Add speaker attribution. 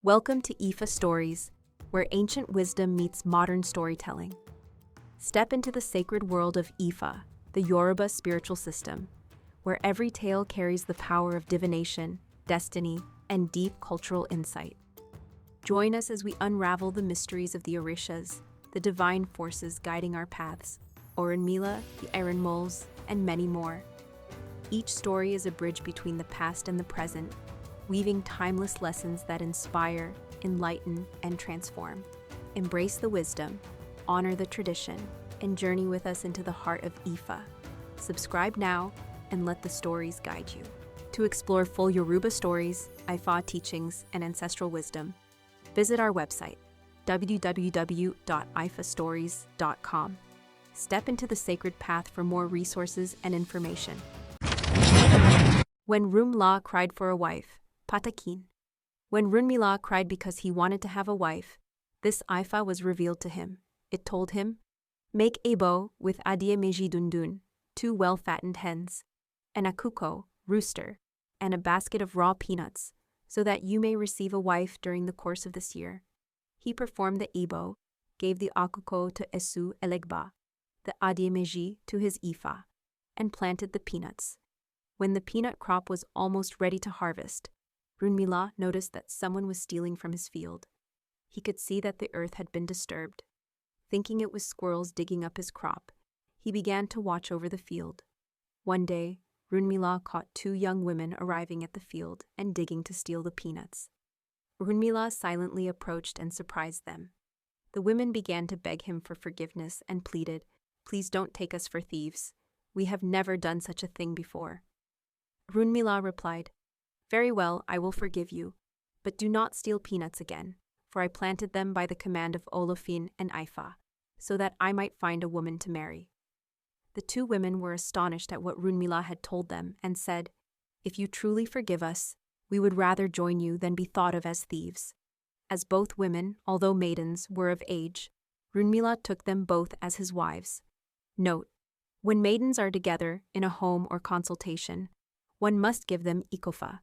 Speaker 1: Welcome to IFAStories, where ancient wisdom meets modern storytelling. Step into the sacred world of Ifa, the Yoruba spiritual system, where every tale carries the power of divination, destiny, and deep cultural insight. Join us as we unravel the mysteries of the Orishas, the divine forces guiding our paths, Òrúnmìlà, the Iron Moles, and many more. Each story is a bridge between the past and the present, weaving timeless lessons that inspire, enlighten, and transform. Embrace the wisdom, honor the tradition, and journey with us into the heart of Ifa. Subscribe now and let the stories guide you. To explore full Yoruba stories, Ifa teachings, and ancestral wisdom, visit our website, www.ifastories.com. Step into the sacred path for more resources and information. When Òrúnmìlà cried for a wife, Patakin. When Òrúnmìlà cried because he wanted to have a wife, this Ifa was revealed to him. It told him, "Make a bow with adie meji dundun, 2 well-fattened hens, an akuko, rooster, and a basket of raw peanuts, so that you may receive a wife during the course of this year." He performed the ebo, gave the akuko to Èṣù Èlégbà, the adie meji to his Ifa, and planted the peanuts. When the peanut crop was almost ready to harvest, Òrúnmìlà noticed that someone was stealing from his field. He could see that the earth had been disturbed. Thinking it was squirrels digging up his crop, he began to watch over the field. One day, Òrúnmìlà caught 2 young women arriving at the field and digging to steal the peanuts. Òrúnmìlà silently approached and surprised them. The women began to beg him for forgiveness and pleaded, "Please don't take us for thieves. We have never done such a thing before." Òrúnmìlà replied, "Very well, I will forgive you, but do not steal peanuts again, for I planted them by the command of Olófin and Ifá, so that I might find a woman to marry." The 2 women were astonished at what Òrúnmìlà had told them and said, "If you truly forgive us, we would rather join you than be thought of as thieves." As both women, although maidens, were of age, Òrúnmìlà took them both as his wives. Note: when maidens are together in a home or consultation, one must give them ikofa,